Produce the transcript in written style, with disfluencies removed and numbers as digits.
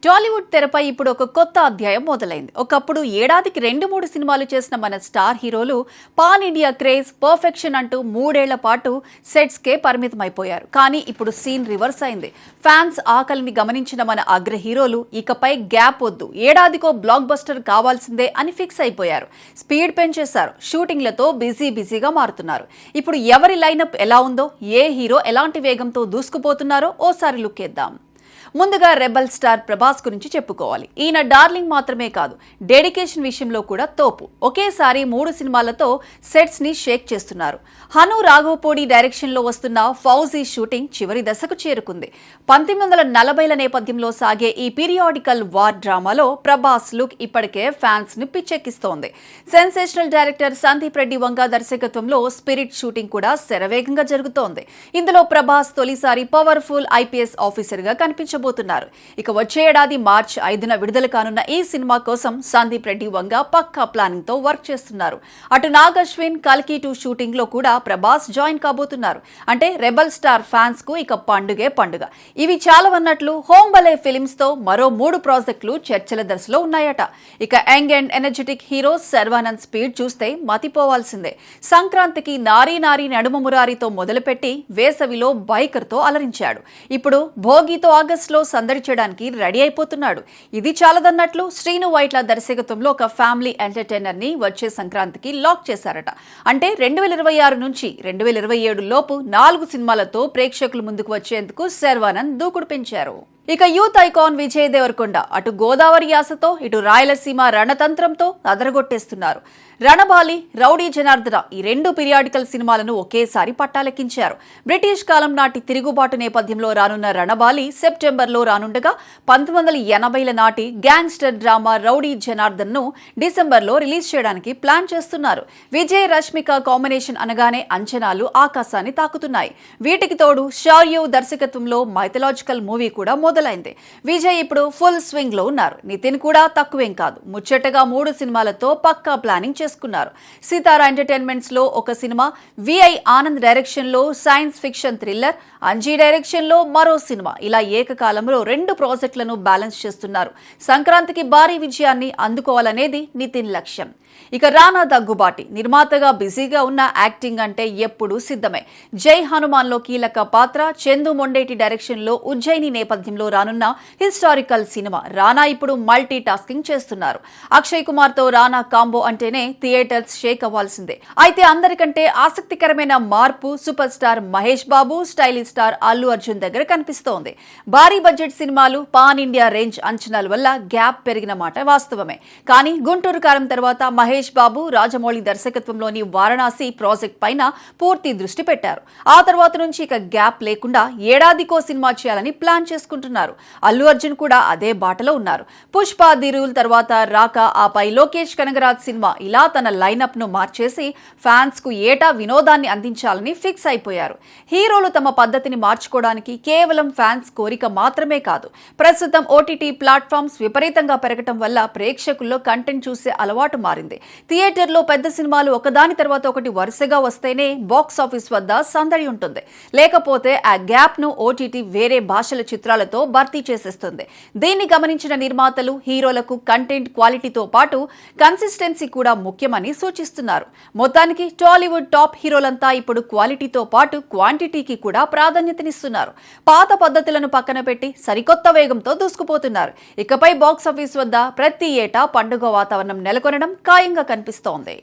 టాలీవుడ్ తెరపై ఇప్పుడు ఒక కొత్త అధ్యాయం మొదలైంది. ఒకప్పుడు ఏడాదికి 2-3 సినిమాలు చేసిన మన స్టార్ హీరోలు పాన్ ఇండియా క్రేజ్, పర్ఫెక్షన్ అంటూ 3 ఏళ్ల పాటు సెట్స్ కే పరిమితమైపోయారు. కానీ ఇప్పుడు సీన్ రివర్స్ అయింది. ఫ్యాన్స్ ఆకలిని గమనించిన మన అగ్ర హీరోలు ఇకపై గ్యాప్ వద్దు, ఏడాదికో బ్లాక్ బస్టర్ కావాల్సిందే అని ఫిక్స్ అయిపోయారు. స్పీడ్ పెంచేశారు. షూటింగ్లతో బిజీగా మారుతున్నారు. ఇప్పుడు ఎవరి లైనప్ ఎలా ఉందో, ఏ హీరో ఎలాంటి వేగంతో దూసుకుపోతున్నారో ఓసారి లుక్ వేద్దాం. ముందుగా రెబల్ స్టార్ ప్రభాస్ గురించి చెప్పుకోవాలి. ఈయన డార్లింగ్ మాత్రమే కాదు, డెడికేషన్ విషయంలో కూడా తోపు. ఒకేసారి 3 సినిమాలతో సెట్స్ ని షేక్ చేస్తున్నారు. హను రాఘవపూడి డైరెక్షన్ లో వస్తున్న ఫౌజీ షూటింగ్ చివరి దశకు చేరుకుంది. 1940ల నేపథ్యంలో సాగే ఈ పీరియాడికల్ వార్ డ్రామాలో ప్రభాస్ లుక్ ఇప్పటికే ఫ్యాన్స్ ని పిచ్చెక్కిస్తోంది. సెన్సేషనల్ డైరెక్టర్ సందీప్ రెడ్డి వంగ దర్శకత్వంలో స్పిరిట్ షూటింగ్ కూడా శరవేగంగా జరుగుతోంది. ఇందులో ప్రభాస్ తొలిసారి పవర్ఫుల్ ఐపీఎస్ ఆఫీసర్ గా కనిపించబోతున్నారు. ఇక వచ్చే ఏడాది మార్చి 5న విడుదల కానున్న ఈ సినిమా కోసం సందీప్ రెడ్డి వంగ పక్కా ప్లానింగ్ తో వర్క్ చేస్తున్నారు. అటు నాగ్ అశ్విన్ కల్కి 2 షూటింగ్ లో కూడా ప్రభాస్ జాయిన్ కాబోతున్నారు. అంటే రెబల్ స్టార్ ఫ్యాన్స్ కు ఇక పండుగే పండుగ. ఇవి చాలవన్నట్లు హోమ్ బలే ఫిలిమ్స్ తో మరో 3 ప్రాజెక్టులు చర్చల దశలో ఉన్నాయట. ఇక young and energetic hero Sharwanand speed చూస్తే మతిపోవాల్సిందే. సంక్రాంతికి నారీ నడుమ మురారితో మొదలుపెట్టి వేసవిలో బైకర్ తో అలరించాడు. ఇప్పుడు భోగితో ఆగస్టులో సందడి చేయడానికి రెడీ అయిపోతున్నాడు. ఇది చాలదన్నట్లు శ్రీను వైట్ల దర్శకత్వంలో ఒక ఫ్యామిలీ ఎంటర్టైనర్ ని వచ్చే సంక్రాంతికి లాక్ చేశారట. అంటే 2026 నుంచి 2027 లోపు 4 సినిమాలతో ప్రేక్షకుల ముందుకు వచ్చేందుకు శర్వానంద్ దూకుడు పెంచారు. ఇక యూత్ ఐకాన్ విజయ్ దేవరకొండ అటు గోదావరి యాసతో ఇటు రాయలసీమ రణతంత్రంతో అదరగొట్టేస్తున్నారు. రణబాలి, రౌడీ జనార్దన ఈ 2 పీరియాడికల్ సినిమాలను ఒకేసారి పట్టాలెక్కించారు. బ్రిటిష్ కాలం నాటి తిరుగుబాటు నేపథ్యంలో రానున్న రణబాలి సెప్టెంబర్లో రానుండగా 1980ల నాటి గ్యాంగ్స్టర్ డ్రామా రౌడీ జనార్దన్ ను డిసెంబర్లో రిలీజ్ చేయడానికి ప్లాన్ చేస్తున్నారు. విజయ్ రష్మిక కాంబినేషన్ అనగానే అంచనాలు ఆకాశాన్ని తాకుతున్నాయి. వీటికి తోడు షార్యూ దర్శకత్వంలో మైథలాజికల్ మూవీ కూడా మొదలైంది. విజయ్ ఇప్పుడు ఫుల్ స్వింగ్ లో ఉన్నారు. నితిన్ కూడా తక్కువేం కాదు. ముచ్చటగా 3 సినిమాలతో పక్కా ప్లానింగ్ చేసుకున్నారు. సితారా ఎంటర్టైన్మెంట్స్ లో ఒక సినిమా, విఐ ఆనంద్ డైరెక్షన్ లో science fiction thriller, Anji direction లో మరో సినిమా, ఇలా ఏకకాలంలో 2 ప్రాజెక్టులను బ్యాలెన్స్ చేస్తున్నారు. సంక్రాంతికి భారీ విజయాన్ని అందుకోవాలనేది నితిన్ లక్ష్యం. ఇక రానా దగ్గుబాటి నిర్మాతగా బిజీగా ఉన్న యాక్టింగ్ అంటే ఎప్పుడూ సిద్ధమే. జై హనుమాన్ లో కీలక పాత్ర, చందు మొండేటి డైరెక్షన్ లో ఉజ్జయిని నేపథ్యంలో రానున్న హిస్టారికల్ సినిమా. రానా ఇప్పుడు మల్టీ టాస్కింగ్ చేస్తున్నారు. అక్షయ్ కుమార్ తో రానా కాంబో అంటేనే థియేటర్స్ షేక్ అవ్వాల్సిందే. అయితే అందరికంటే ఆసక్తికరమైన మార్పు super star Mahesh Babu, stylish star Allu Arjun దగ్గర కనిపిస్తోంది. భారీ బడ్జెట్ సినిమాలు, పాన్ ఇండియా రేంజ్ అంచనాల వల్ల గ్యాప్ పెరిగిన మాట వాస్తవమే. కానీ గుంటూరు కారం తర్వాత మహేష్ బాబు రాజమౌళి దర్శకత్వంలోని వారణాసి ప్రాజెక్ట్ పైన పూర్తి దృష్టి పెట్టారు. ఆ తర్వాత నుంచి ఇక గ్యాప్ లేకుండా ఏడాదికో సినిమా చేయాలని ప్లాన్ చేసుకుంటున్నారు. అల్లు అర్జున్ కూడా అదే బాటలో ఉన్నారు. పుష్ప ది రూల్ తర్వాత రాక, ఆపై లోకేష్ కనగరాజ్ సినిమా, ఇలా తన లైనప్ ను మార్చేసి ఫ్యాన్స్ కు ఏటా వినోదాన్ని అందించాలని ఫిక్స్ అయిపోయారు. హీరోలు తమ పద్ధతిని మార్చుకోవడానికి కేవలం ఫ్యాన్స్ కోరిక మాత్రమే కాదు, ప్రస్తుతం ఓటీటీ ప్లాట్ఫామ్స్ విపరీతంగా పెరగటం వల్ల ప్రేక్షకుల్లో కంటెంట్ చూసే అలవాటు మారింది. థియేటర్లో పెద్ద సినిమాలు ఒకదాని తర్వాత ఒకటి వరుసగా వస్తేనే బాక్స్ ఆఫీస్ వద్ద సందడి ఉంటుంది. లేకపోతే ఆ గ్యాప్ ను ఓటీటీ వేరే భాషల చిత్రాలతో భర్తీ చేసేస్తుంది. దీన్ని గమనించిన నిర్మాతలు హీరోలకు కంటెంట్ క్వాలిటీతో పాటు కన్సిస్టెన్సీ కూడా ముఖ్యమని సూచిస్తున్నారు. మొత్తానికి టాలీవుడ్ టాప్ హీరోలంతా ఇప్పుడు క్వాలిటీతో పాటు క్వాంటిటీకి కూడా ప్రాధాన్యతనిస్తున్నారు. పాత పద్ధతులను పక్కన పెట్టి సరికొత్త వేగంతో దూసుకుపోతున్నారు. ఇకపై బాక్స్ ఆఫీస్ వద్ద ప్రతి ఏటా పండుగ వాతావరణం నెలకొనడం ఖాయంగా కనిపిస్తోంది.